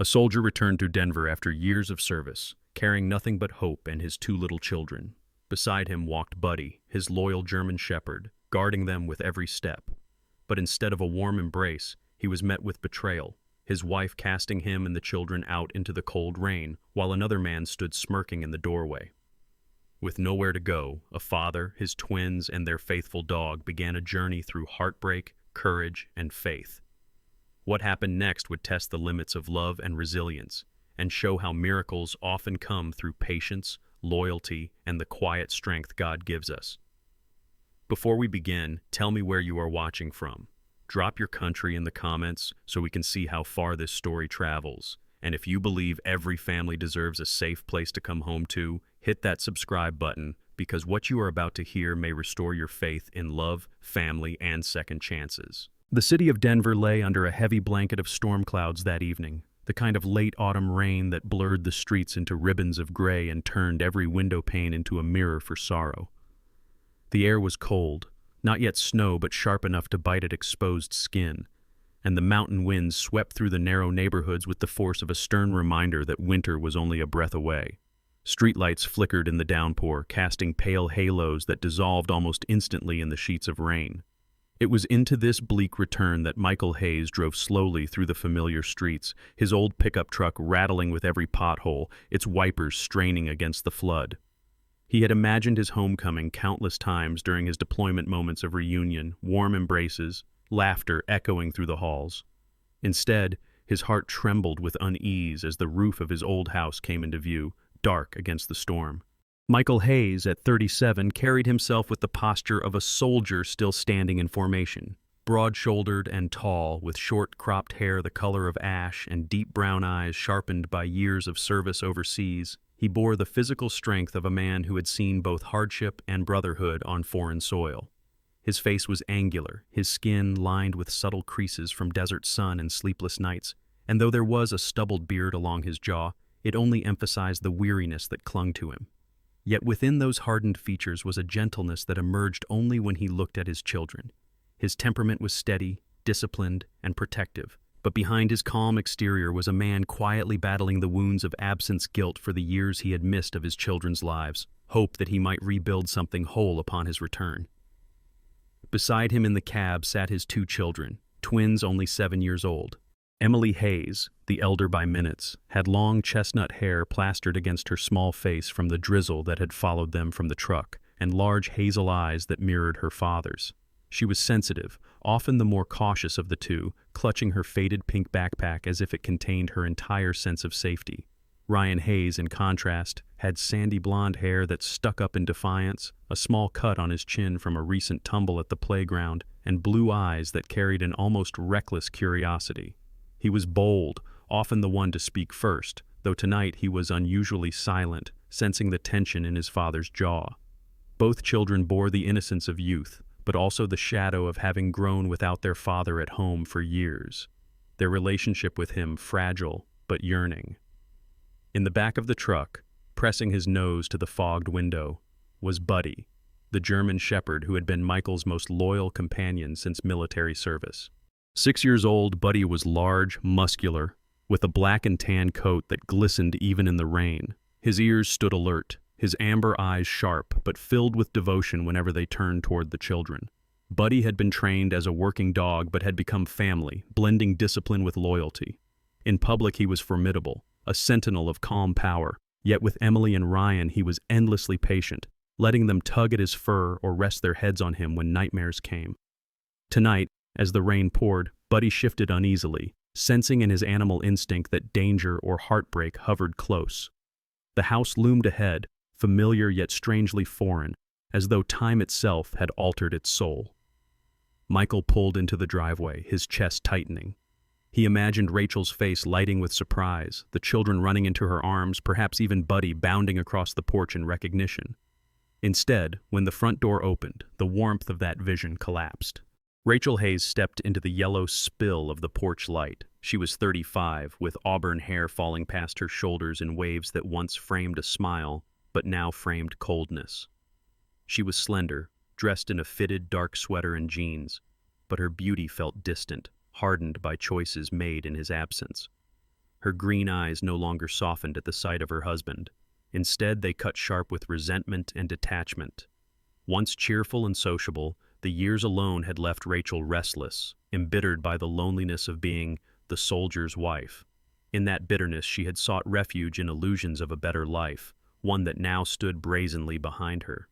A soldier returned to Denver after years of service, carrying nothing but hope and his two little children. Beside him walked Buddy, his loyal German shepherd, guarding them with every step. But instead of a warm embrace, he was met with betrayal, his wife casting him and the children out into the cold rain, while another man stood smirking in the doorway. With nowhere to go, a father, his twins, and their faithful dog began a journey through heartbreak, courage, and faith. What happened next would test the limits of love and resilience, and show how miracles often come through patience, loyalty, and the quiet strength God gives us. Before we begin, tell me where you are watching from. Drop your country in the comments so we can see how far this story travels. And if you believe every family deserves a safe place to come home to, hit that subscribe button, because what you are about to hear may restore your faith in love, family, and second chances. The city of Denver lay under a heavy blanket of storm clouds that evening, the kind of late autumn rain that blurred the streets into ribbons of gray and turned every window pane into a mirror for sorrow. The air was cold, not yet snow but sharp enough to bite at exposed skin, and the mountain winds swept through the narrow neighborhoods with the force of a stern reminder that winter was only a breath away. Streetlights flickered in the downpour, casting pale halos that dissolved almost instantly in the sheets of rain. It was into this bleak return that Michael Hayes drove slowly through the familiar streets, his old pickup truck rattling with every pothole, its wipers straining against the flood. He had imagined his homecoming countless times during his deployment moments of reunion, warm embraces, laughter echoing through the halls. Instead, his heart trembled with unease as the roof of his old house came into view, dark against the storm. Michael Hayes, at 37, carried himself with the posture of a soldier still standing in formation. Broad-shouldered and tall, with short cropped hair the color of ash and deep brown eyes sharpened by years of service overseas, he bore the physical strength of a man who had seen both hardship and brotherhood on foreign soil. His face was angular, his skin lined with subtle creases from desert sun and sleepless nights, and though there was a stubbled beard along his jaw, it only emphasized the weariness that clung to him. Yet within those hardened features was a gentleness that emerged only when he looked at his children. His temperament was steady, disciplined, and protective, but behind his calm exterior was a man quietly battling the wounds of absence guilt for the years he had missed of his children's lives, hope that he might rebuild something whole upon his return. Beside him in the cab sat his two children, twins only 7 years old. Emily Hayes, the elder by minutes, had long chestnut hair plastered against her small face from the drizzle that had followed them from the truck, and large hazel eyes that mirrored her father's. She was sensitive, often the more cautious of the two, clutching her faded pink backpack as if it contained her entire sense of safety. Ryan Hayes, in contrast, had sandy blonde hair that stuck up in defiance, a small cut on his chin from a recent tumble at the playground, and blue eyes that carried an almost reckless curiosity. He was bold, often the one to speak first, though tonight he was unusually silent, sensing the tension in his father's jaw. Both children bore the innocence of youth, but also the shadow of having grown without their father at home for years, their relationship with him fragile but yearning. In the back of the truck, pressing his nose to the fogged window, was Buddy, the German shepherd who had been Michael's most loyal companion since military service. 6 years old, Buddy was large, muscular, with a black and tan coat that glistened even in the rain. His ears stood alert, his amber eyes sharp but filled with devotion whenever they turned toward the children. Buddy had been trained as a working dog but had become family, blending discipline with loyalty. In public he was formidable, a sentinel of calm power, yet with Emily and Ryan he was endlessly patient, letting them tug at his fur or rest their heads on him when nightmares came. Tonight, as the rain poured, Buddy shifted uneasily, sensing in his animal instinct that danger or heartbreak hovered close. The house loomed ahead, familiar yet strangely foreign, as though time itself had altered its soul. Michael pulled into the driveway, his chest tightening. He imagined Rachel's face lighting with surprise, the children running into her arms, perhaps even Buddy bounding across the porch in recognition. Instead, when the front door opened, the warmth of that vision collapsed. Rachel Hayes stepped into the yellow spill of the porch light. She was 35, with auburn hair falling past her shoulders in waves that once framed a smile, but now framed coldness. She was slender, dressed in a fitted dark sweater and jeans, but her beauty felt distant, hardened by choices made in his absence. Her green eyes no longer softened at the sight of her husband. Instead, they cut sharp with resentment and detachment. Once cheerful and sociable, the years alone had left Rachel restless, embittered by the loneliness of being the soldier's wife. In that bitterness, she had sought refuge in illusions of a better life, one that now stood brazenly behind her.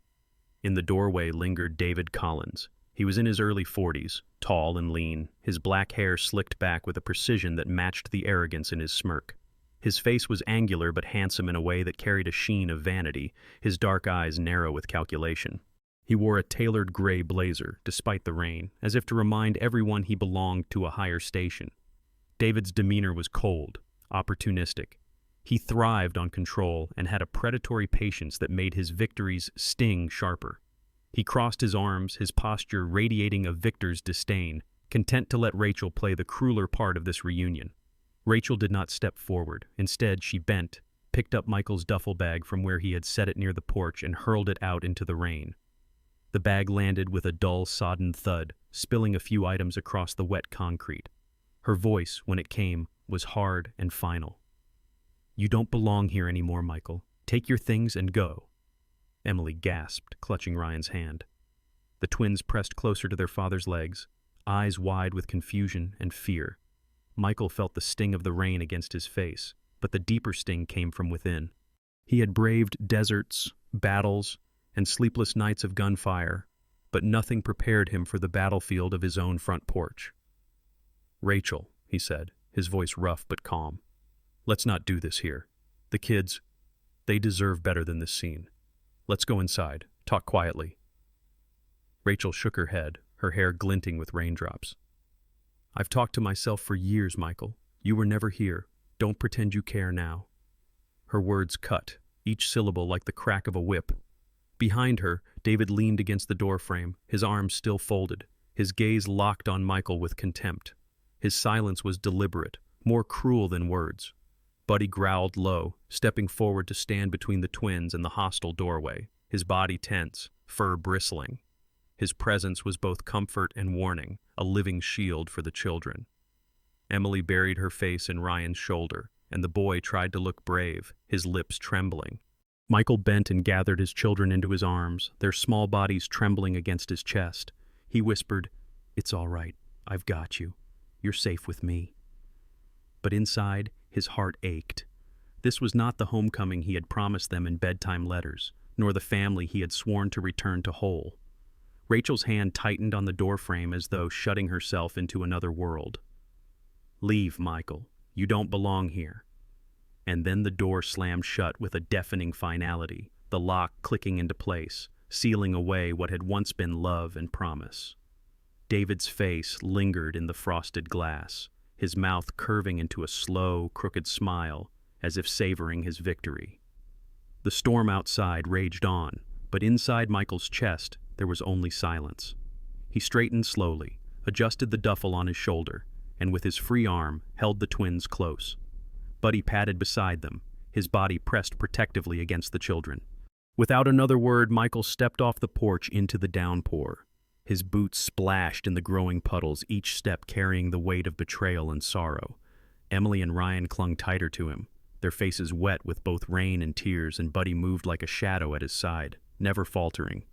In the doorway lingered David Collins. He was in his early 40s, tall and lean, his black hair slicked back with a precision that matched the arrogance in his smirk. His face was angular but handsome in a way that carried a sheen of vanity, his dark eyes narrow with calculation. He wore a tailored gray blazer, despite the rain, as if to remind everyone he belonged to a higher station. David's demeanor was cold, opportunistic. He thrived on control and had a predatory patience that made his victories sting sharper. He crossed his arms, his posture radiating a victor's disdain, content to let Rachel play the crueler part of this reunion. Rachel did not step forward. Instead, she bent, picked up Michael's duffel bag from where he had set it near the porch, and hurled it out into the rain. The bag landed with a dull, sodden thud, spilling a few items across the wet concrete. Her voice, when it came, was hard and final. "You don't belong here anymore, Michael. Take your things and go." Emily gasped, clutching Ryan's hand. The twins pressed closer to their father's legs, eyes wide with confusion and fear. Michael felt the sting of the rain against his face, but the deeper sting came from within. He had braved deserts, battles, and sleepless nights of gunfire, but nothing prepared him for the battlefield of his own front porch. "Rachel," he said, his voice rough but calm, "let's not do this here. The kids, they deserve better than this scene. Let's go inside, talk quietly." Rachel shook her head, her hair glinting with raindrops. "I've talked to myself for years, Michael. You were never here. Don't pretend you care now." Her words cut, each syllable like the crack of a whip. Behind her, David leaned against the doorframe, his arms still folded, his gaze locked on Michael with contempt. His silence was deliberate, more cruel than words. Buddy growled low, stepping forward to stand between the twins and the hostile doorway, his body tense, fur bristling. His presence was both comfort and warning, a living shield for the children. Emily buried her face in Ryan's shoulder, and the boy tried to look brave, his lips trembling. Michael bent and gathered his children into his arms, their small bodies trembling against his chest. He whispered, "It's all right. I've got you. You're safe with me." But inside, his heart ached. This was not the homecoming he had promised them in bedtime letters, nor the family he had sworn to return to whole. Rachel's hand tightened on the doorframe as though shutting herself into another world. "Leave, Michael. You don't belong here." And then the door slammed shut with a deafening finality, the lock clicking into place, sealing away what had once been love and promise. David's face lingered in the frosted glass, his mouth curving into a slow, crooked smile, as if savoring his victory. The storm outside raged on, but inside Michael's chest there was only silence. He straightened slowly, adjusted the duffel on his shoulder, and with his free arm held the twins close. Buddy padded beside them, his body pressed protectively against the children. Without another word, Michael stepped off the porch into the downpour. His boots splashed in the growing puddles, each step carrying the weight of betrayal and sorrow. Emily and Ryan clung tighter to him, their faces wet with both rain and tears, and Buddy moved like a shadow at his side, never faltering.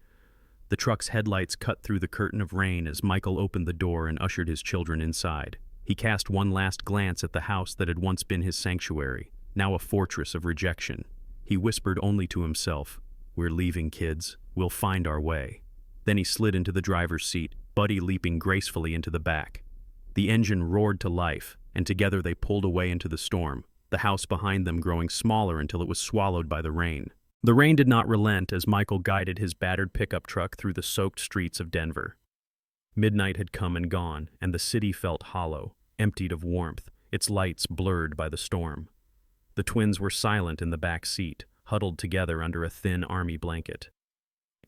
The truck's headlights cut through the curtain of rain as Michael opened the door and ushered his children inside. He cast one last glance at the house that had once been his sanctuary, now a fortress of rejection. He whispered only to himself, "We're leaving, kids. We'll find our way." Then he slid into the driver's seat, Buddy leaping gracefully into the back. The engine roared to life, and together they pulled away into the storm, the house behind them growing smaller until it was swallowed by the rain. The rain did not relent as Michael guided his battered pickup truck through the soaked streets of Denver. Midnight had come and gone, and the city felt hollow, emptied of warmth, its lights blurred by the storm. The twins were silent in the back seat, huddled together under a thin army blanket.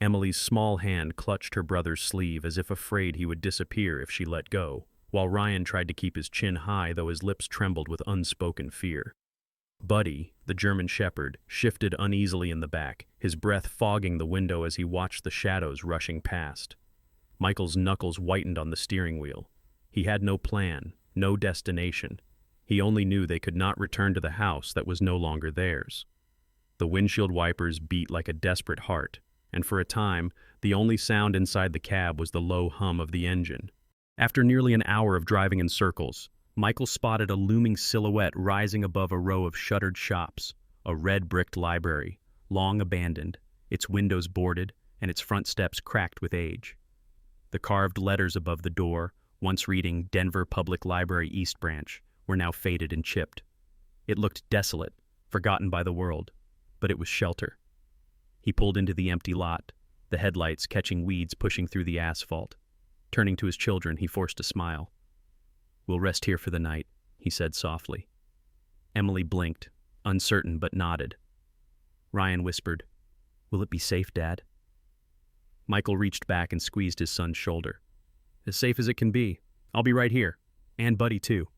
Emily's small hand clutched her brother's sleeve as if afraid he would disappear if she let go, while Ryan tried to keep his chin high though his lips trembled with unspoken fear. Buddy, the German shepherd, shifted uneasily in the back, his breath fogging the window as he watched the shadows rushing past. Michael's knuckles whitened on the steering wheel. He had no plan, no destination. He only knew they could not return to the house that was no longer theirs. The windshield wipers beat like a desperate heart, and for a time, the only sound inside the cab was the low hum of the engine. After nearly an hour of driving in circles, Michael spotted a looming silhouette rising above a row of shuttered shops, a red-bricked library, long abandoned, its windows boarded, and its front steps cracked with age. The carved letters above the door, once reading Denver Public Library East Branch, were now faded and chipped. It looked desolate, forgotten by the world, but it was shelter. He pulled into the empty lot, the headlights catching weeds pushing through the asphalt. Turning to his children, he forced a smile. "We'll rest here for the night," he said softly. Emily blinked, uncertain but nodded. Ryan whispered, "Will it be safe, Dad?" Michael reached back and squeezed his son's shoulder. "As safe as it can be. I'll be right here. And Buddy, too."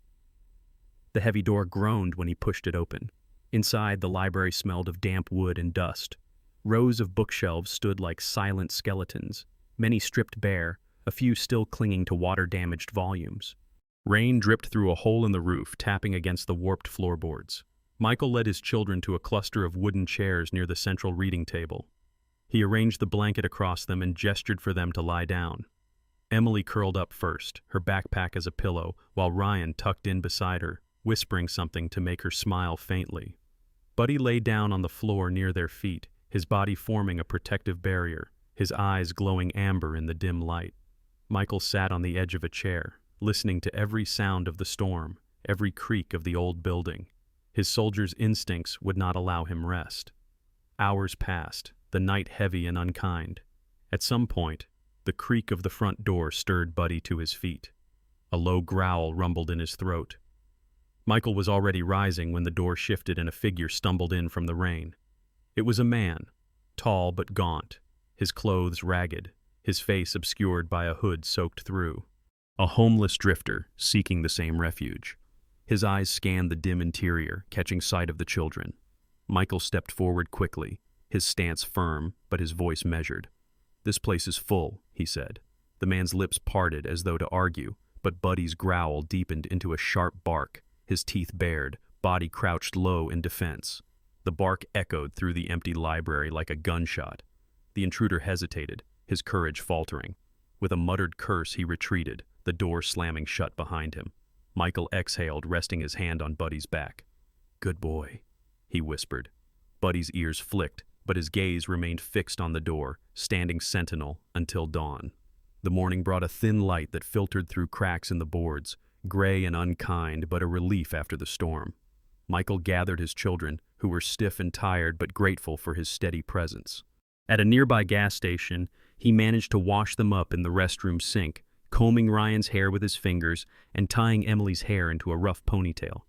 The heavy door groaned when he pushed it open. Inside, the library smelled of damp wood and dust. Rows of bookshelves stood like silent skeletons, many stripped bare, a few still clinging to water-damaged volumes. Rain dripped through a hole in the roof, tapping against the warped floorboards. Michael led his children to a cluster of wooden chairs near the central reading table. He arranged the blanket across them and gestured for them to lie down. Emily curled up first, her backpack as a pillow, while Ryan tucked in beside her, whispering something to make her smile faintly. Buddy lay down on the floor near their feet, his body forming a protective barrier, his eyes glowing amber in the dim light. Michael sat on the edge of a chair, listening to every sound of the storm, every creak of the old building. His soldier's instincts would not allow him rest. Hours passed, the night heavy and unkind. At some point, the creak of the front door stirred Buddy to his feet. A low growl rumbled in his throat. Michael was already rising when the door shifted and a figure stumbled in from the rain. It was a man, tall but gaunt, his clothes ragged, his face obscured by a hood soaked through. A homeless drifter seeking the same refuge. His eyes scanned the dim interior, catching sight of the children. Michael stepped forward quickly, his stance firm, but his voice measured. "This place is full," he said. The man's lips parted as though to argue, but Buddy's growl deepened into a sharp bark, his teeth bared, body crouched low in defense. The bark echoed through the empty library like a gunshot. The intruder hesitated, his courage faltering. With a muttered curse, he retreated, the door slamming shut behind him. Michael exhaled, resting his hand on Buddy's back. "Good boy," he whispered. Buddy's ears flicked, but his gaze remained fixed on the door, standing sentinel until dawn. The morning brought a thin light that filtered through cracks in the boards, gray and unkind, but a relief after the storm. Michael gathered his children, who were stiff and tired but grateful for his steady presence. At a nearby gas station, he managed to wash them up in the restroom sink, combing Ryan's hair with his fingers and tying Emily's hair into a rough ponytail.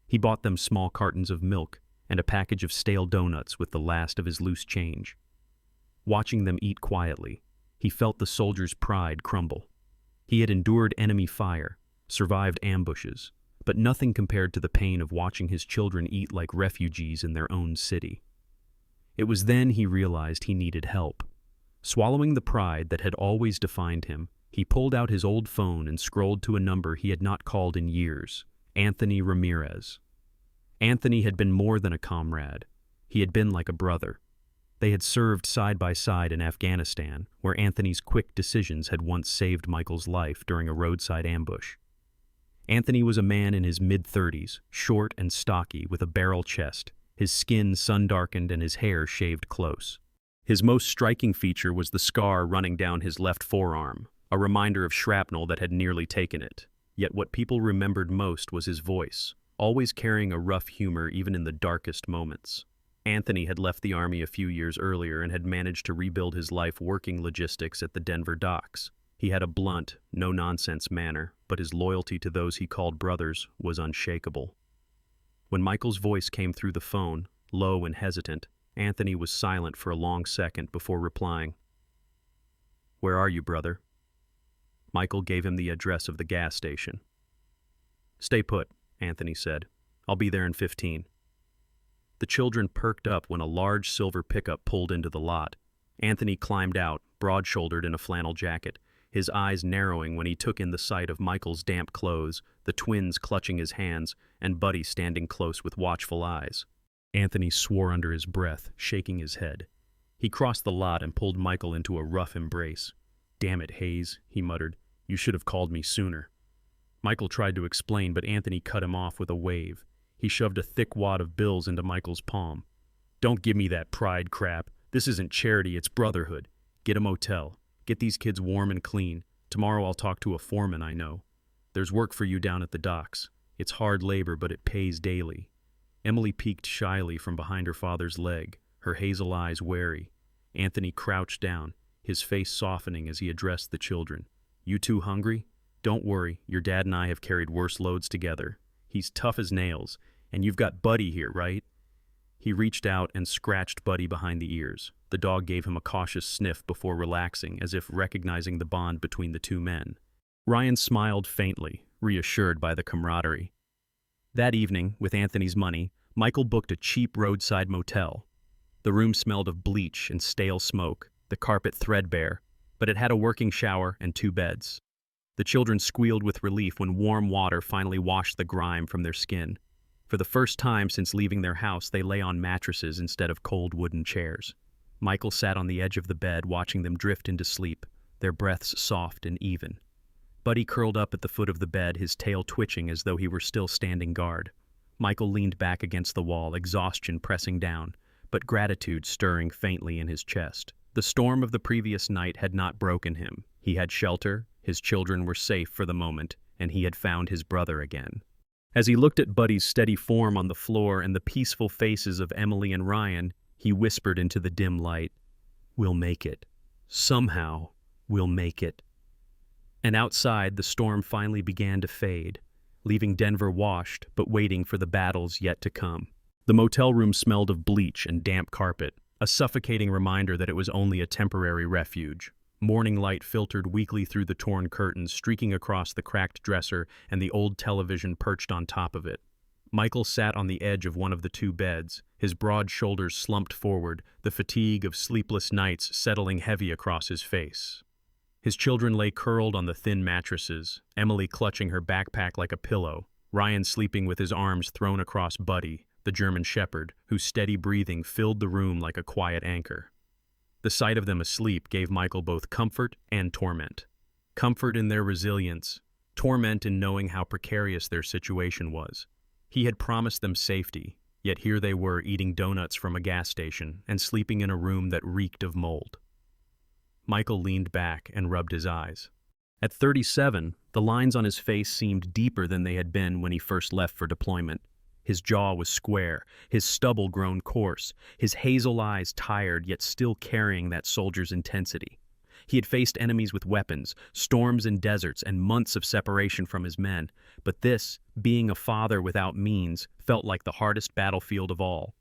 He bought them small cartons of milk and a package of stale donuts with the last of his loose change. Watching them eat quietly, he felt the soldier's pride crumble. He had endured enemy fire, survived ambushes, but nothing compared to the pain of watching his children eat like refugees in their own city. It was then he realized he needed help. Swallowing the pride that had always defined him, he pulled out his old phone and scrolled to a number he had not called in years, Anthony Ramirez. Anthony had been more than a comrade. He had been like a brother. They had served side by side in Afghanistan, where Anthony's quick decisions had once saved Michael's life during a roadside ambush. Anthony was a man in his mid-30s, short and stocky with a barrel chest, his skin sun-darkened and his hair shaved close. His most striking feature was the scar running down his left forearm, a reminder of shrapnel that had nearly taken it. Yet what people remembered most was his voice, always carrying a rough humor even in the darkest moments. Anthony had left the Army a few years earlier and had managed to rebuild his life working logistics at the Denver docks. He had a blunt, no-nonsense manner, but his loyalty to those he called brothers was unshakable. When Michael's voice came through the phone, low and hesitant, Anthony was silent for a long second before replying. "Where are you, brother?" Michael gave him the address of the gas station. "Stay put," Anthony said. "I'll be there in 15. The children perked up when a large silver pickup pulled into the lot. Anthony climbed out, broad-shouldered in a flannel jacket, his eyes narrowing when he took in the sight of Michael's damp clothes, the twins clutching his hands, and Buddy standing close with watchful eyes. Anthony swore under his breath, shaking his head. He crossed the lot and pulled Michael into a rough embrace. "Damn it, Hayes," he muttered. "You should have called me sooner." Michael tried to explain, but Anthony cut him off with a wave. He shoved a thick wad of bills into Michael's palm. "Don't give me that pride crap. This isn't charity, it's brotherhood. Get a motel. Get these kids warm and clean. Tomorrow I'll talk to a foreman I know. There's work for you down at the docks. It's hard labor, but it pays daily." Emily peeked shyly from behind her father's leg, her hazel eyes wary. Anthony crouched down, his face softening as he addressed the children. "You two hungry? Don't worry, your dad and I have carried worse loads together. He's tough as nails, and you've got Buddy here, right?" He reached out and scratched Buddy behind the ears. The dog gave him a cautious sniff before relaxing, as if recognizing the bond between the two men. Ryan smiled faintly, reassured by the camaraderie. That evening, with Anthony's money, Michael booked a cheap roadside motel. The room smelled of bleach and stale smoke, the carpet threadbare, but it had a working shower and 2 beds. The children squealed with relief when warm water finally washed the grime from their skin. For the first time since leaving their house, they lay on mattresses instead of cold wooden chairs. Michael sat on the edge of the bed, watching them drift into sleep, their breaths soft and even. Buddy curled up at the foot of the bed, his tail twitching as though he were still standing guard. Michael leaned back against the wall, exhaustion pressing down, but gratitude stirring faintly in his chest. The storm of the previous night had not broken him. He had shelter, his children were safe for the moment, and he had found his brother again. As he looked at Buddy's steady form on the floor and the peaceful faces of Emily and Ryan, he whispered into the dim light, "We'll make it. Somehow, we'll make it." And outside, the storm finally began to fade, leaving Denver washed but waiting for the battles yet to come. The motel room smelled of bleach and damp carpet, a suffocating reminder that it was only a temporary refuge. Morning light filtered weakly through the torn curtains, streaking across the cracked dresser and the old television perched on top of it. Michael sat on the edge of one of the 2 beds, his broad shoulders slumped forward, the fatigue of sleepless nights settling heavy across his face. His children lay curled on the thin mattresses, Emily clutching her backpack like a pillow, Ryan sleeping with his arms thrown across Buddy, the German shepherd, whose steady breathing filled the room like a quiet anchor. The sight of them asleep gave Michael both comfort and torment. Comfort in their resilience, torment in knowing how precarious their situation was. He had promised them safety, yet here they were eating donuts from a gas station and sleeping in a room that reeked of mold. Michael leaned back and rubbed his eyes. At 37, the lines on his face seemed deeper than they had been when he first left for deployment. His jaw was square, his stubble grown coarse, his hazel eyes tired yet still carrying that soldier's intensity. He had faced enemies with weapons, storms and deserts, and months of separation from his men, but this, being a father without means, felt like the hardest battlefield of all.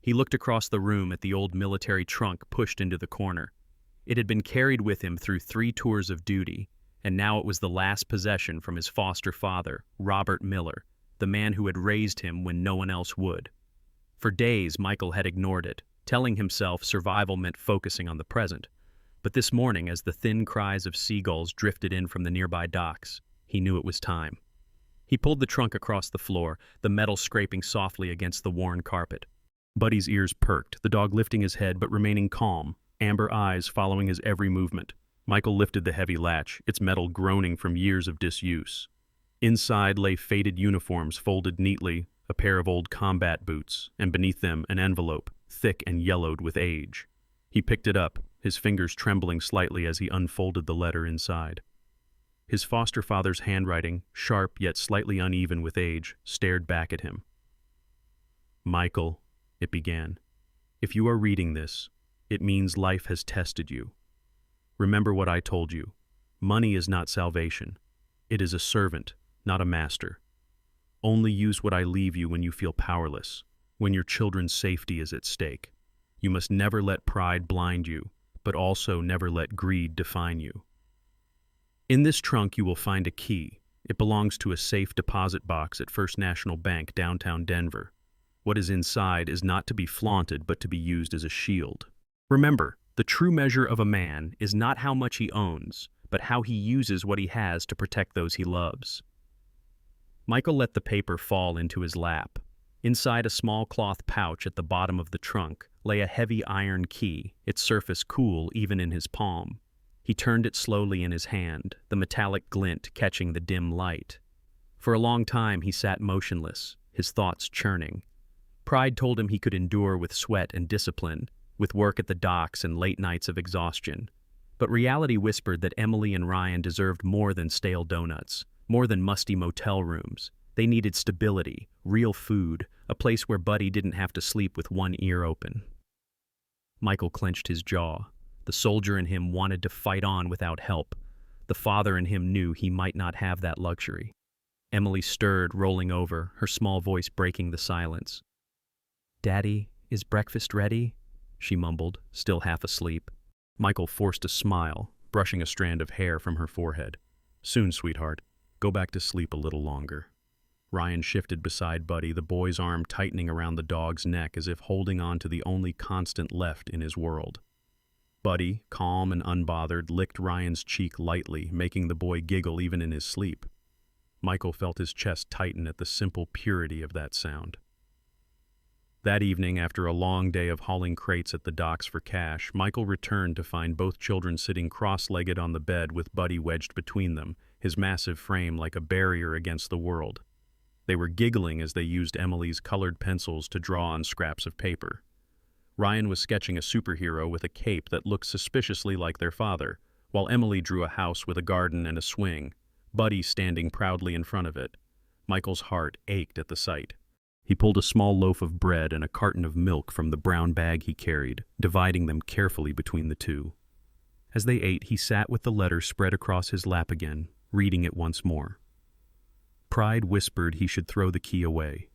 He looked across the room at the old military trunk pushed into the corner. It had been carried with him through 3 tours of duty, and now it was the last possession from his foster father, Robert Miller, the man who had raised him when no one else would. For days, Michael had ignored it, telling himself survival meant focusing on the present. But this morning, as the thin cries of seagulls drifted in from the nearby docks, he knew it was time. He pulled the trunk across the floor, the metal scraping softly against the worn carpet. Buddy's ears perked, the dog lifting his head but remaining calm, amber eyes following his every movement. Michael lifted the heavy latch, its metal groaning from years of disuse. Inside lay faded uniforms folded neatly, a pair of old combat boots, and beneath them an envelope, thick and yellowed with age. He picked it up, his fingers trembling slightly as he unfolded the letter inside. His foster father's handwriting, sharp yet slightly uneven with age, stared back at him. "Michael," it began, "if you are reading this, it means life has tested you. Remember what I told you. Money is not salvation. It is a servant, not a master. Only use what I leave you when you feel powerless, when your children's safety is at stake. You must never let pride blind you, but also never let greed define you. In this trunk you will find a key. It belongs to a safe deposit box at First National Bank, downtown Denver. What is inside is not to be flaunted, but to be used as a shield. Remember, the true measure of a man is not how much he owns, but how he uses what he has to protect those he loves. Michael let the paper fall into his lap. Inside a small cloth pouch at the bottom of the trunk lay a heavy iron key, its surface cool even in his palm. He turned it slowly in his hand, the metallic glint catching the dim light. For a long time he sat motionless, his thoughts churning. Pride told him he could endure with sweat and discipline, with work at the docks and late nights of exhaustion. But reality whispered that Emily and Ryan deserved more than stale donuts, more than musty motel rooms. They needed stability, real food, a place where Buddy didn't have to sleep with one ear open. Michael clenched his jaw. The soldier in him wanted to fight on without help. The father in him knew he might not have that luxury. Emily stirred, rolling over, her small voice breaking the silence. "Daddy, is breakfast ready?" she mumbled, still half asleep. Michael forced a smile, brushing a strand of hair from her forehead. "Soon, sweetheart. Go back to sleep a little longer." Ryan shifted beside Buddy, the boy's arm tightening around the dog's neck as if holding on to the only constant left in his world. Buddy, calm and unbothered, licked Ryan's cheek lightly, making the boy giggle even in his sleep. Michael felt his chest tighten at the simple purity of that sound. That evening, after a long day of hauling crates at the docks for cash, Michael returned to find both children sitting cross-legged on the bed with Buddy wedged between them, his massive frame like a barrier against the world. They were giggling as they used Emily's colored pencils to draw on scraps of paper. Ryan was sketching a superhero with a cape that looked suspiciously like their father, while Emily drew a house with a garden and a swing, Buddy standing proudly in front of it. Michael's heart ached at the sight. He pulled a small loaf of bread and a carton of milk from the brown bag he carried, dividing them carefully between the two. As they ate, he sat with the letter spread across his lap again, reading it once more. Pride whispered he should throw the key away.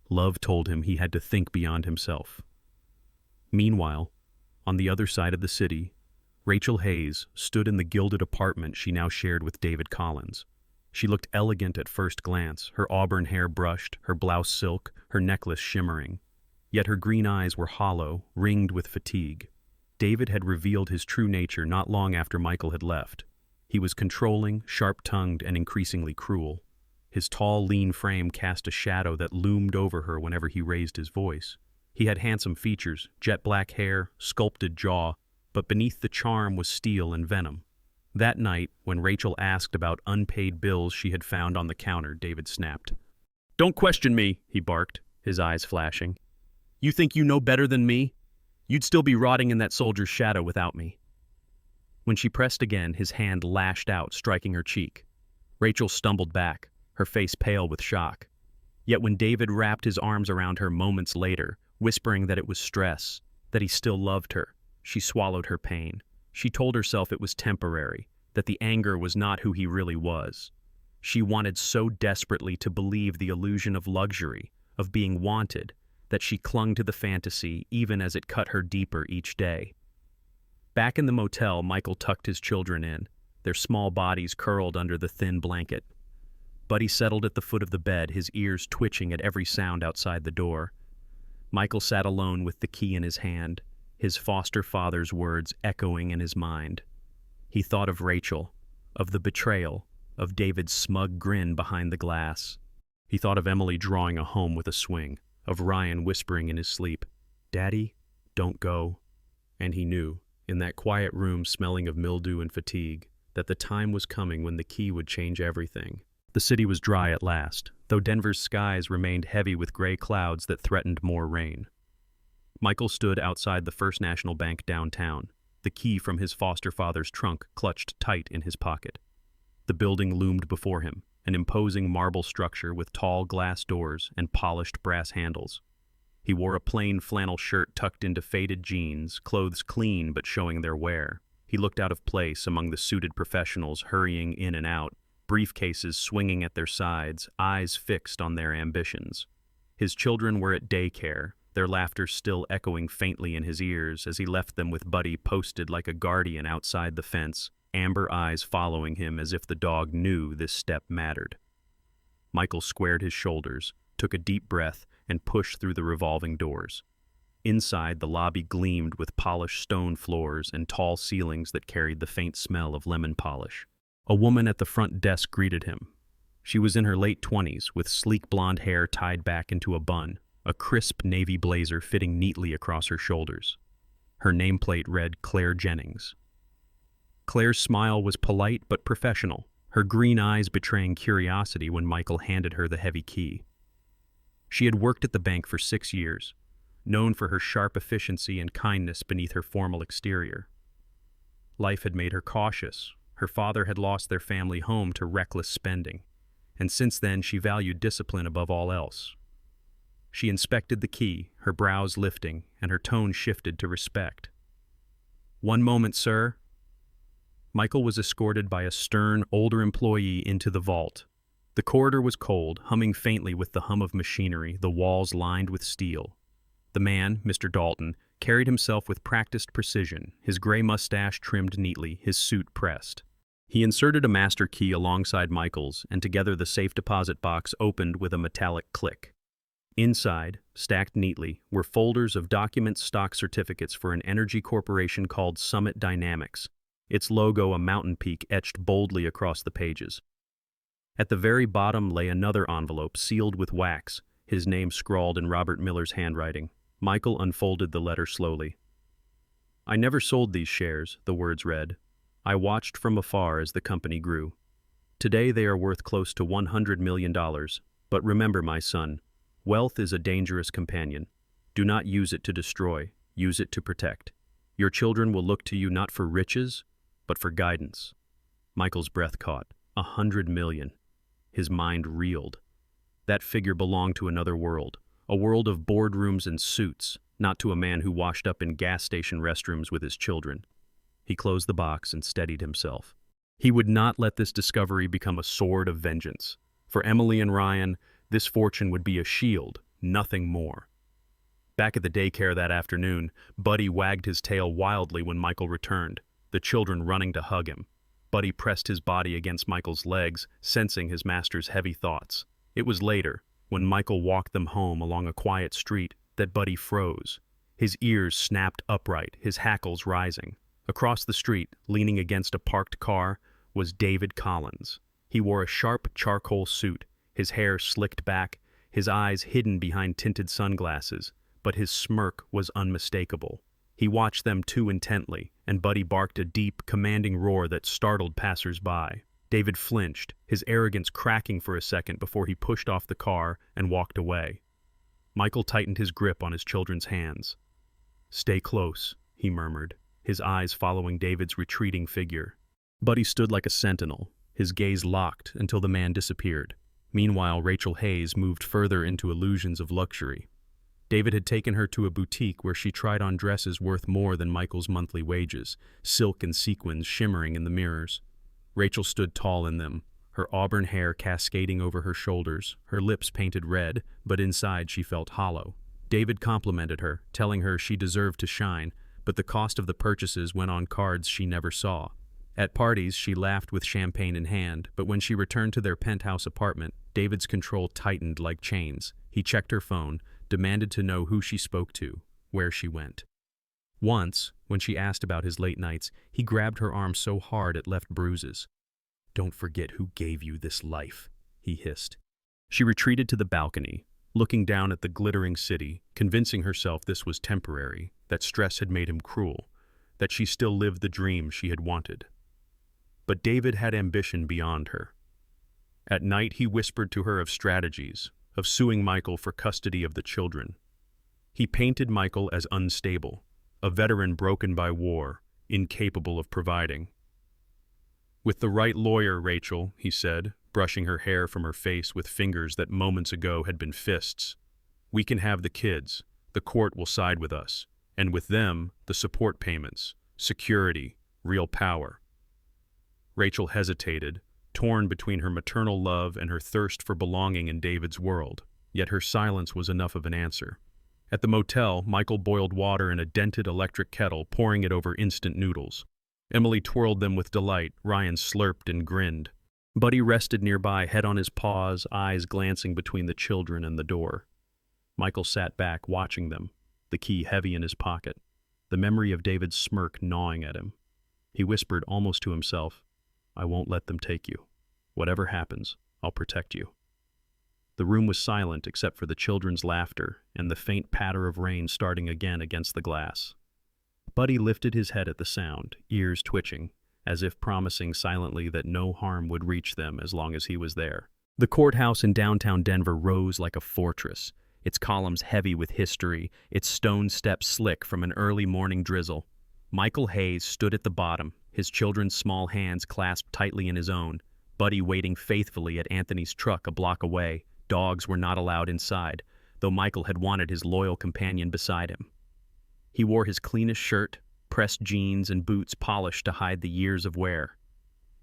Love told him he had to think beyond himself. Meanwhile, on the other side of the city, Rachel Hayes stood in the gilded apartment she now shared with David Collins. She looked elegant at first glance, her auburn hair brushed, her blouse silk, her necklace shimmering. Yet her green eyes were hollow, ringed with fatigue. David had revealed his true nature not long after Michael had left. He was controlling, sharp-tongued, and increasingly cruel. His tall, lean frame cast a shadow that loomed over her whenever he raised his voice. He had handsome features, jet black hair, sculpted jaw, but beneath the charm was steel and venom. That night, when Rachel asked about unpaid bills she had found on the counter, David snapped. "Don't question me," he barked, his eyes flashing. "You think you know better than me? You'd still be rotting in that soldier's shadow without me." When she pressed again, his hand lashed out, striking her cheek. Rachel stumbled back, her face pale with shock. Yet when David wrapped his arms around her moments later, whispering that it was stress, that he still loved her, she swallowed her pain. She told herself it was temporary, that the anger was not who he really was. She wanted so desperately to believe the illusion of luxury, of being wanted, that she clung to the fantasy even as it cut her deeper each day. Back in the motel, Michael tucked his children in, their small bodies curled under the thin blanket. Buddy settled at the foot of the bed, his ears twitching at every sound outside the door. Michael sat alone with the key in his hand, his foster father's words echoing in his mind. He thought of Rachel, of the betrayal, of David's smug grin behind the glass. He thought of Emily drawing a home with a swing, of Ryan whispering in his sleep, "Daddy, don't go." And he knew, in that quiet room smelling of mildew and fatigue, that the time was coming when the key would change everything. The city was dry at last, though Denver's skies remained heavy with gray clouds that threatened more rain. Michael stood outside the First National Bank downtown, the key from his foster father's trunk clutched tight in his pocket. The building loomed before him, an imposing marble structure with tall glass doors and polished brass handles. He wore a plain flannel shirt tucked into faded jeans, clothes clean but showing their wear. He looked out of place among the suited professionals hurrying in and out, briefcases swinging at their sides, eyes fixed on their ambitions. His children were at daycare, their laughter still echoing faintly in his ears as he left them with Buddy posted like a guardian outside the fence, amber eyes following him as if the dog knew this step mattered. Michael squared his shoulders, took a deep breath, and pushed through the revolving doors. Inside, the lobby gleamed with polished stone floors and tall ceilings that carried the faint smell of lemon polish. A woman at the front desk greeted him. She was in her late 20s, with sleek blonde hair tied back into a bun, a crisp navy blazer fitting neatly across her shoulders. Her nameplate read Claire Jennings. Claire's smile was polite but professional, her green eyes betraying curiosity when Michael handed her the heavy key. She had worked at the bank for 6 years, known for her sharp efficiency and kindness beneath her formal exterior. Life had made her cautious. Her father had lost their family home to reckless spending, and since then she valued discipline above all else. She inspected the key, her brows lifting, and her tone shifted to respect. "One moment, sir." Michael was escorted by a stern, older employee into the vault. The corridor was cold, humming faintly with the hum of machinery, the walls lined with steel. The man, Mr. Dalton, carried himself with practiced precision, his gray mustache trimmed neatly, his suit pressed. He inserted a master key alongside Michael's, and together the safe deposit box opened with a metallic click. Inside, stacked neatly, were folders of document stock certificates for an energy corporation called Summit Dynamics, its logo a mountain peak etched boldly across the pages. At the very bottom lay another envelope sealed with wax, his name scrawled in Robert Miller's handwriting. Michael unfolded the letter slowly. "I never sold these shares," the words read. "I watched from afar as the company grew. Today they are worth close to $100 million, but remember, my son, wealth is a dangerous companion. Do not use it to destroy, use it to protect. Your children will look to you not for riches, but for guidance." Michael's breath caught. 100 million. His mind reeled. That figure belonged to another world, a world of boardrooms and suits, not to a man who washed up in gas station restrooms with his children. He closed the box and steadied himself. He would not let this discovery become a sword of vengeance. For Emily and Ryan, this fortune would be a shield, nothing more. Back at the daycare that afternoon, Buddy wagged his tail wildly when Michael returned, the children running to hug him. Buddy pressed his body against Michael's legs, sensing his master's heavy thoughts. It was later, when Michael walked them home along a quiet street, that Buddy froze. His ears snapped upright, his hackles rising. Across the street, leaning against a parked car, was David Collins. He wore a sharp charcoal suit, his hair slicked back, his eyes hidden behind tinted sunglasses, but his smirk was unmistakable. He watched them too intently, and Buddy barked a deep, commanding roar that startled passers-by. David flinched, his arrogance cracking for a second before he pushed off the car and walked away. Michael tightened his grip on his children's hands. "Stay close," he murmured, his eyes following David's retreating figure. Buddy stood like a sentinel, his gaze locked until the man disappeared. Meanwhile, Rachel Hayes moved further into illusions of luxury. David had taken her to a boutique where she tried on dresses worth more than Michael's monthly wages, silk and sequins shimmering in the mirrors. Rachel stood tall in them, her auburn hair cascading over her shoulders, her lips painted red, but inside she felt hollow. David complimented her, telling her she deserved to shine, but the cost of the purchases went on cards she never saw. At parties, she laughed with champagne in hand, but when she returned to their penthouse apartment, David's control tightened like chains. He checked her phone, demanded to know who she spoke to, where she went. Once, when she asked about his late nights, he grabbed her arm so hard it left bruises. "Don't forget who gave you this life," he hissed. She retreated to the balcony, looking down at the glittering city, convincing herself this was temporary, that stress had made him cruel, that she still lived the dream she had wanted. But David had ambition beyond her. At night he whispered to her of strategies, of suing Michael for custody of the children. He painted Michael as unstable, a veteran broken by war, incapable of providing. "With the right lawyer, Rachel," he said, brushing her hair from her face with fingers that moments ago had been fists, "we can have the kids, the court will side with us, and with them, the support payments, security, real power." Rachel hesitated, torn between her maternal love and her thirst for belonging in David's world, yet her silence was enough of an answer. At the motel, Michael boiled water in a dented electric kettle, pouring it over instant noodles. Emily twirled them with delight, Ryan slurped and grinned. Buddy rested nearby, head on his paws, eyes glancing between the children and the door. Michael sat back, watching them. the key heavy in his pocket, the memory of David's smirk gnawing at him. He whispered almost to himself, "I won't let them take you. Whatever happens, I'll protect you." The room was silent except for the children's laughter and the faint patter of rain starting again against the glass. Buddy lifted his head at the sound, ears twitching, as if promising silently that no harm would reach them as long as he was there. The courthouse in downtown Denver rose like a fortress, its columns heavy with history, its stone steps slick from an early morning drizzle. Michael Hayes stood at the bottom, his children's small hands clasped tightly in his own, Buddy waiting faithfully at Anthony's truck a block away. Dogs were not allowed inside, though Michael had wanted his loyal companion beside him. He wore his cleanest shirt, pressed jeans and boots polished to hide the years of wear.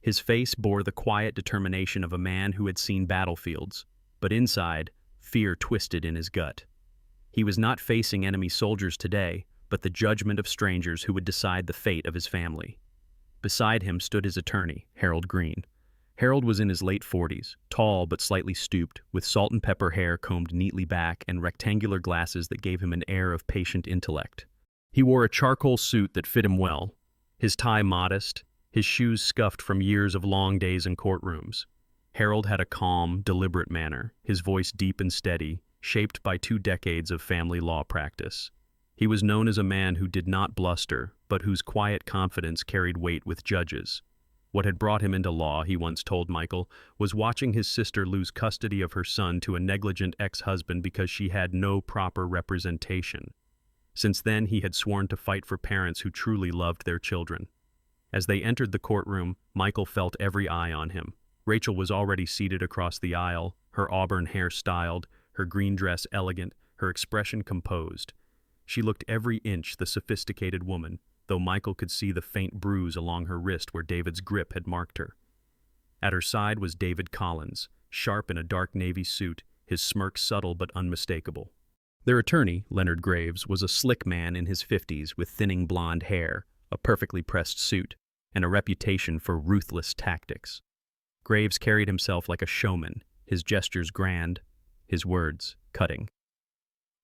His face bore the quiet determination of a man who had seen battlefields, but inside, fear twisted in his gut. He was not facing enemy soldiers today, but the judgment of strangers who would decide the fate of his family. Beside him stood his attorney, Harold Green. Harold was in his late 40s, tall but slightly stooped, with salt and pepper hair combed neatly back and rectangular glasses that gave him an air of patient intellect. He wore a charcoal suit that fit him well, his tie modest, his shoes scuffed from years of long days in courtrooms. Harold had a calm, deliberate manner, his voice deep and steady, shaped by 2 decades of family law practice. He was known as a man who did not bluster, but whose quiet confidence carried weight with judges. What had brought him into law, he once told Michael, was watching his sister lose custody of her son to a negligent ex-husband because she had no proper representation. Since then, he had sworn to fight for parents who truly loved their children. As they entered the courtroom, Michael felt every eye on him. Rachel was already seated across the aisle, her auburn hair styled, her green dress elegant, her expression composed. She looked every inch the sophisticated woman, though Michael could see the faint bruise along her wrist where David's grip had marked her. At her side was David Collins, sharp in a dark navy suit, his smirk subtle but unmistakable. Their attorney, Leonard Graves, was a slick man in his 50s with thinning blonde hair, a perfectly pressed suit, and a reputation for ruthless tactics. Graves carried himself like a showman, his gestures grand, his words cutting.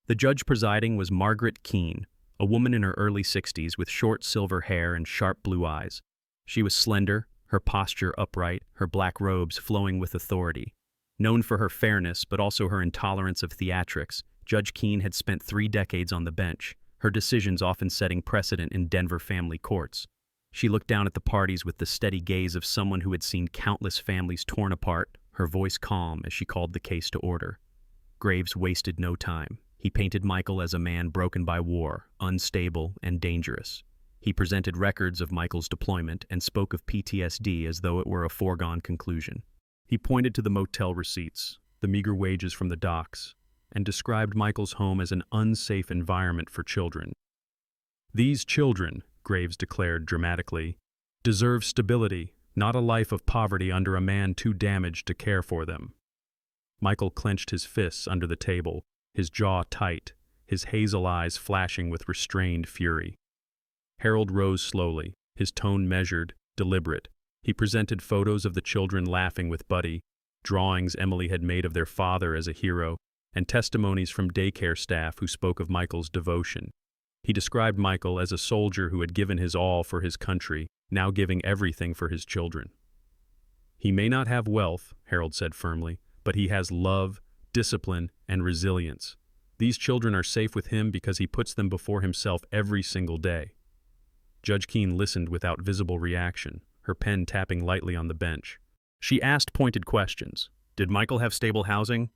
The judge presiding was Margaret Keene, a woman in her early 60s with short silver hair and sharp blue eyes. She was slender, her posture upright, her black robes flowing with authority. Known for her fairness but also her intolerance of theatrics, Judge Keene had spent 3 decades on the bench, her decisions often setting precedent in Denver family courts. She looked down at the parties with the steady gaze of someone who had seen countless families torn apart, her voice calm as she called the case to order. Graves wasted no time. He painted Michael as a man broken by war, unstable and dangerous. He presented records of Michael's deployment and spoke of PTSD as though it were a foregone conclusion. He pointed to the motel receipts, the meager wages from the docks, and described Michael's home as an unsafe environment for children. "These children," Graves declared dramatically, "deserve stability, not a life of poverty under a man too damaged to care for them." Michael clenched his fists under the table, his jaw tight, his hazel eyes flashing with restrained fury. Harold rose slowly, his tone measured, deliberate. He presented photos of the children laughing with Buddy, drawings Emily had made of their father as a hero, and testimonies from daycare staff who spoke of Michael's devotion. He described Michael as a soldier who had given his all for his country, now giving everything for his children. "He may not have wealth," Harold said firmly, "but he has love, discipline, and resilience. These children are safe with him because he puts them before himself every single day." Judge Keene listened without visible reaction, her pen tapping lightly on the bench. She asked pointed questions. Did Michael have stable housing?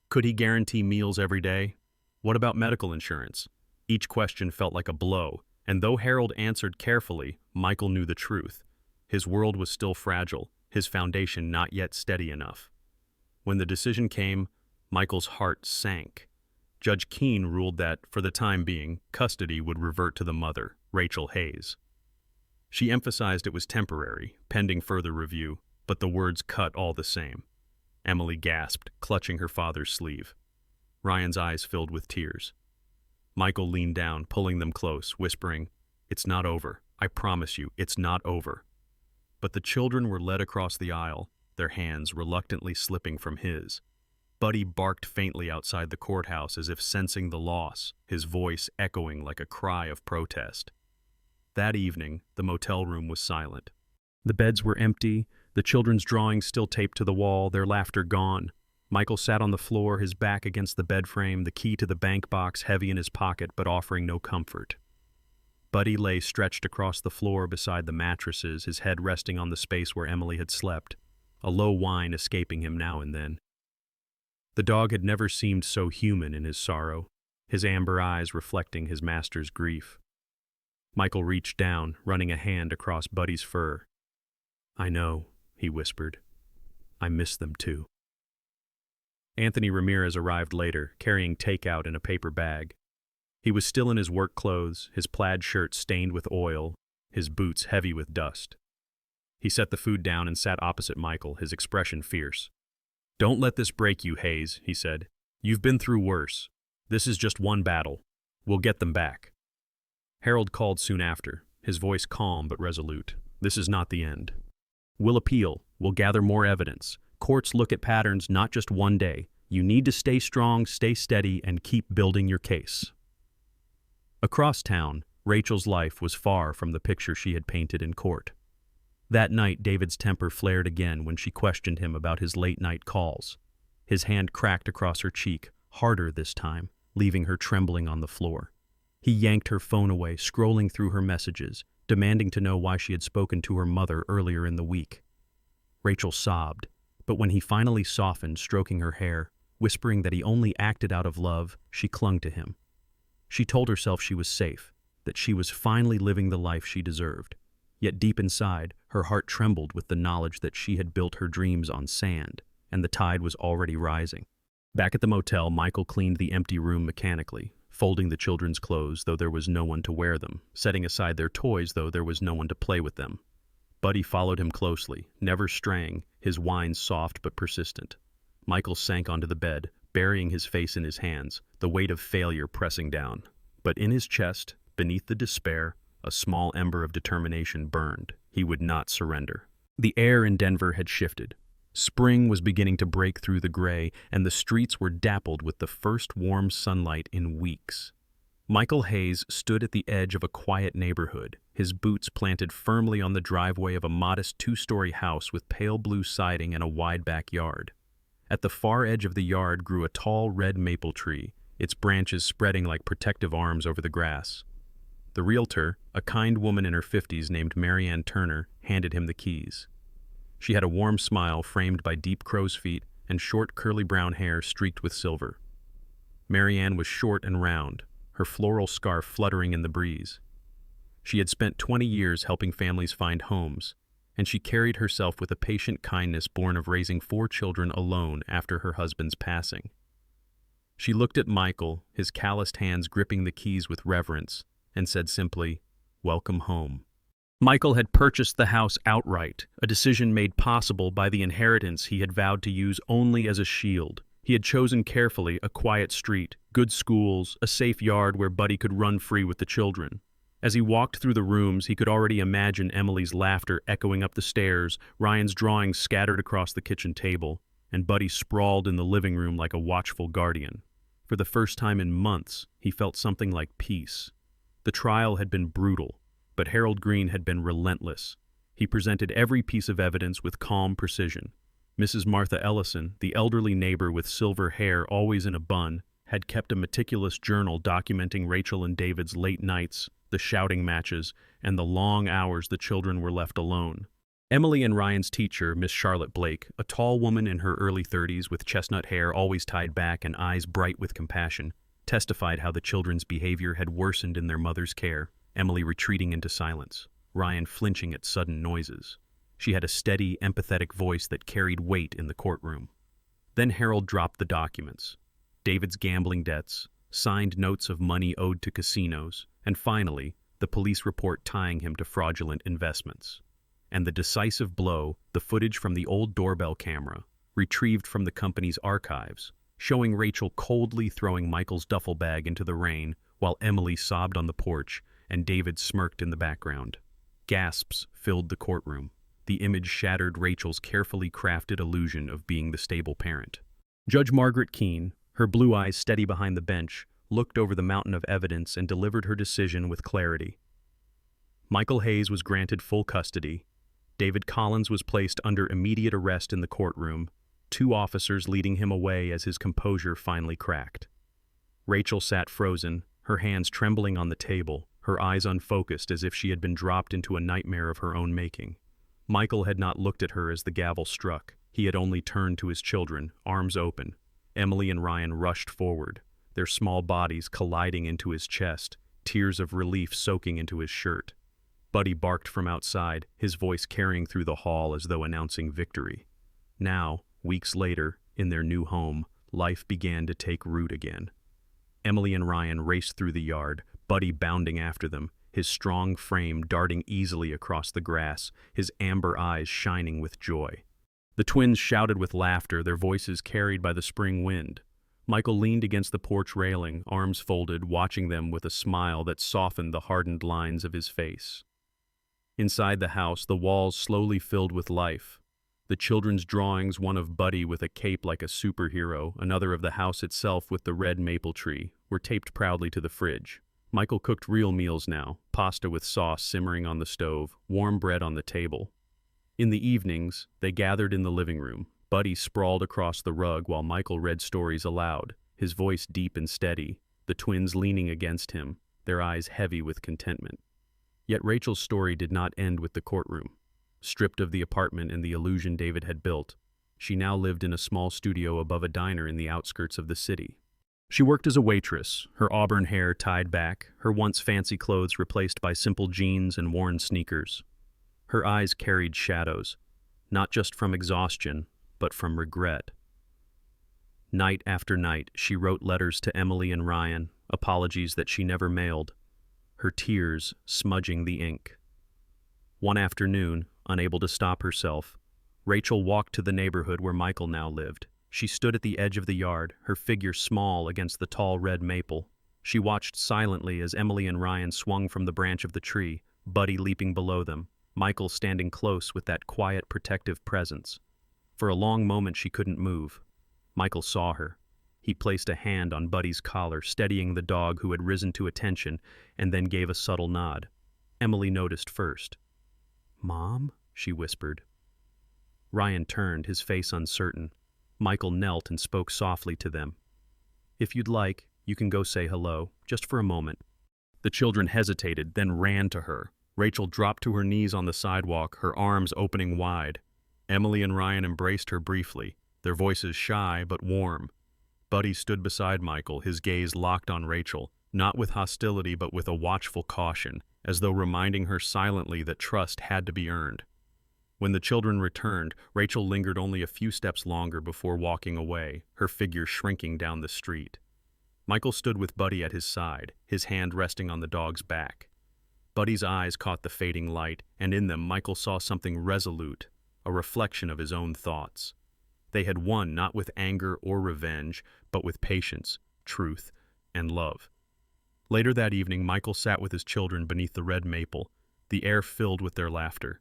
Could he guarantee meals every day? What about medical insurance? Each question felt like a blow, and though Harold answered carefully, Michael knew the truth. His world was still fragile, his foundation not yet steady enough. When the decision came, Michael's heart sank. Judge Keene ruled that, for the time being, custody would revert to the mother, Rachel Hayes. She emphasized it was temporary, pending further review, but the words cut all the same. Emily gasped, clutching her father's sleeve. Ryan's eyes filled with tears. Michael leaned down, pulling them close, whispering, "It's not over. I promise you, it's not over." But the children were led across the aisle, their hands reluctantly slipping from his. Buddy barked faintly outside the courthouse as if sensing the loss, his voice echoing like a cry of protest. That evening, the motel room was silent. The beds were empty, the children's drawings still taped to the wall, their laughter gone. Michael sat on the floor, his back against the bed frame, the key to the bank box heavy in his pocket but offering no comfort. Buddy lay stretched across the floor beside the mattresses, his head resting on the space where Emily had slept, a low whine escaping him now and then. The dog had never seemed so human in his sorrow, his amber eyes reflecting his master's grief. Michael reached down, running a hand across Buddy's fur. "I know," he whispered. "I miss them too." Anthony Ramirez arrived later, carrying takeout in a paper bag. He was still in his work clothes, his plaid shirt stained with oil, his boots heavy with dust. He set the food down and sat opposite Michael, his expression fierce. "Don't let this break you, Hayes," he said. "You've been through worse. This is just one battle. We'll get them back." Harold called soon after, his voice calm but resolute. "This is not the end. We'll appeal. We'll gather more evidence. Courts look at patterns, not just one day. You need to stay strong, stay steady, and keep building your case." Across town, Rachel's life was far from the picture she had painted in court. That night, David's temper flared again when she questioned him about his late-night calls. His hand cracked across her cheek, harder this time, leaving her trembling on the floor. He yanked her phone away, scrolling through her messages, demanding to know why she had spoken to her mother earlier in the week. Rachel sobbed, but when he finally softened, stroking her hair, whispering that he only acted out of love, she clung to him. She told herself she was safe, that she was finally living the life she deserved. Yet deep inside, her heart trembled with the knowledge that she had built her dreams on sand, and the tide was already rising. Back at the motel, Michael cleaned the empty room mechanically, folding the children's clothes though there was no one to wear them, setting aside their toys though there was no one to play with them. Buddy followed him closely, never straying, his whine soft but persistent. Michael sank onto the bed, burying his face in his hands, the weight of failure pressing down. But in his chest, beneath the despair, a small ember of determination burned. He would not surrender. The air in Denver had shifted. Spring was beginning to break through the gray, and the streets were dappled with the first warm sunlight in weeks. Michael Hayes stood at the edge of a quiet neighborhood, his boots planted firmly on the driveway of a modest two-story house with pale blue siding and a wide backyard. At the far edge of the yard grew a tall red maple tree, its branches spreading like protective arms over the grass. The realtor, a kind woman in her 50s named Marianne Turner, handed him the keys. She had a warm smile framed by deep crow's feet and short curly brown hair streaked with silver. Marianne was short and round, her floral scarf fluttering in the breeze. She had spent 20 years helping families find homes, and she carried herself with a patient kindness born of raising 4 children alone after her husband's passing. She looked at Michael, his calloused hands gripping the keys with reverence, and said simply, "Welcome home." Michael had purchased the house outright, a decision made possible by the inheritance he had vowed to use only as a shield. He had chosen carefully a quiet street, good schools, a safe yard where Buddy could run free with the children. As he walked through the rooms, he could already imagine Emily's laughter echoing up the stairs, Ryan's drawings scattered across the kitchen table, and Buddy sprawled in the living room like a watchful guardian. For the first time in months, he felt something like peace. The trial had been brutal, but Harold Green had been relentless. He presented every piece of evidence with calm precision. Mrs. Martha Ellison, the elderly neighbor with silver hair always in a bun, had kept a meticulous journal documenting Rachel and David's late nights, the shouting matches, and the long hours the children were left alone. Emily and Ryan's teacher, Miss Charlotte Blake, a tall woman in her early 30s with chestnut hair always tied back and eyes bright with compassion, testified how the children's behavior had worsened in their mother's care. Emily retreating into silence, Ryan flinching at sudden noises. She had a steady, empathetic voice that carried weight in the courtroom. Then Harold dropped the documents. David's gambling debts, signed notes of money owed to casinos, and finally, the police report tying him to fraudulent investments. And the decisive blow, the footage from the old doorbell camera, retrieved from the company's archives, showing Rachel coldly throwing Michael's duffel bag into the rain while Emily sobbed on the porch and David smirked in the background. Gasps filled the courtroom. The image shattered Rachel's carefully crafted illusion of being the stable parent. Judge Margaret Keene, her blue eyes steady behind the bench, looked over the mountain of evidence and delivered her decision with clarity. Michael Hayes was granted full custody. David Collins was placed under immediate arrest in the courtroom, 2 officers leading him away as his composure finally cracked. Rachel sat frozen, her hands trembling on the table, her eyes unfocused as if she had been dropped into a nightmare of her own making. Michael had not looked at her as the gavel struck. He had only turned to his children, arms open. Emily and Ryan rushed forward, their small bodies colliding into his chest, tears of relief soaking into his shirt. Buddy barked from outside, his voice carrying through the hall as though announcing victory. Now, weeks later, in their new home, life began to take root again. Emily and Ryan raced through the yard, Buddy bounding after them, his strong frame darting easily across the grass, his amber eyes shining with joy. The twins shouted with laughter, their voices carried by the spring wind. Michael leaned against the porch railing, arms folded, watching them with a smile that softened the hardened lines of his face. Inside the house, the walls slowly filled with life. The children's drawings, one of Buddy with a cape like a superhero, another of the house itself with the red maple tree, were taped proudly to the fridge. Michael cooked real meals now, pasta with sauce simmering on the stove, warm bread on the table. In the evenings, they gathered in the living room. Buddy sprawled across the rug while Michael read stories aloud, his voice deep and steady, the twins leaning against him, their eyes heavy with contentment. Yet Rachel's story did not end with the courtroom. Stripped of the apartment and the illusion David had built, she now lived in a small studio above a diner in the outskirts of the city. She worked as a waitress, her auburn hair tied back, her once fancy clothes replaced by simple jeans and worn sneakers. Her eyes carried shadows, not just from exhaustion, but from regret. Night after night, she wrote letters to Emily and Ryan, apologies that she never mailed, her tears smudging the ink. One afternoon, unable to stop herself, Rachel walked to the neighborhood where Michael now lived. She stood at the edge of the yard, her figure small against the tall red maple. She watched silently as Emily and Ryan swung from the branch of the tree, Buddy leaping below them, Michael standing close with that quiet, protective presence. For a long moment she couldn't move. Michael saw her. He placed a hand on Buddy's collar, steadying the dog who had risen to attention, and then gave a subtle nod. Emily noticed first. "Mom?" she whispered. Ryan turned, his face uncertain. Michael knelt and spoke softly to them. "If you'd like, you can go say hello, just for a moment." The children hesitated, then ran to her. Rachel dropped to her knees on the sidewalk, her arms opening wide. Emily and Ryan embraced her briefly, their voices shy but warm. Buddy stood beside Michael, his gaze locked on Rachel, not with hostility but with a watchful caution, as though reminding her silently that trust had to be earned. When the children returned, Rachel lingered only a few steps longer before walking away, her figure shrinking down the street. Michael stood with Buddy at his side, his hand resting on the dog's back. Buddy's eyes caught the fading light, and in them Michael saw something resolute, a reflection of his own thoughts. They had won not with anger or revenge, but with patience, truth, and love. Later that evening, Michael sat with his children beneath the red maple, the air filled with their laughter.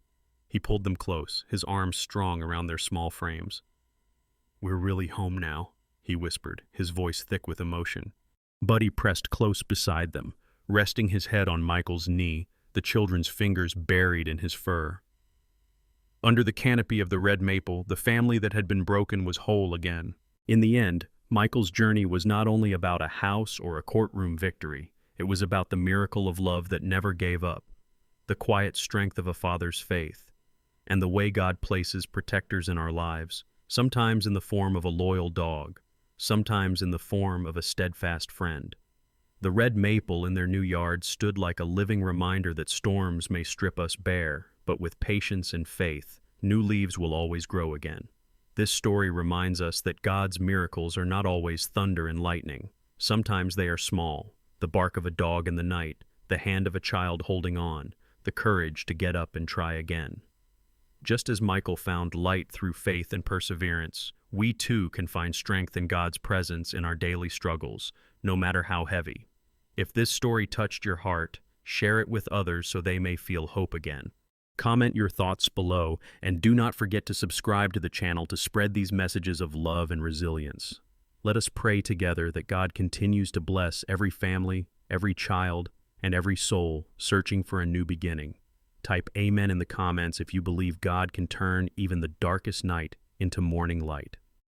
He pulled them close, his arms strong around their small frames. "We're really home now," he whispered, his voice thick with emotion. Buddy pressed close beside them, resting his head on Michael's knee, the children's fingers buried in his fur. Under the canopy of the red maple, the family that had been broken was whole again. In the end, Michael's journey was not only about a house or a courtroom victory, it was about the miracle of love that never gave up, the quiet strength of a father's faith, and the way God places protectors in our lives, sometimes in the form of a loyal dog, sometimes in the form of a steadfast friend. The red maple in their new yard stood like a living reminder that storms may strip us bare, but with patience and faith, new leaves will always grow again. This story reminds us that God's miracles are not always thunder and lightning. Sometimes they are small, the bark of a dog in the night, the hand of a child holding on, the courage to get up and try again. Just as Michael found light through faith and perseverance, we too can find strength in God's presence in our daily struggles, no matter how heavy. If this story touched your heart, share it with others so they may feel hope again. Comment your thoughts below, and do not forget to subscribe to the channel to spread these messages of love and resilience. Let us pray together that God continues to bless every family, every child, and every soul searching for a new beginning. Type Amen in the comments if you believe God can turn even the darkest night into morning light.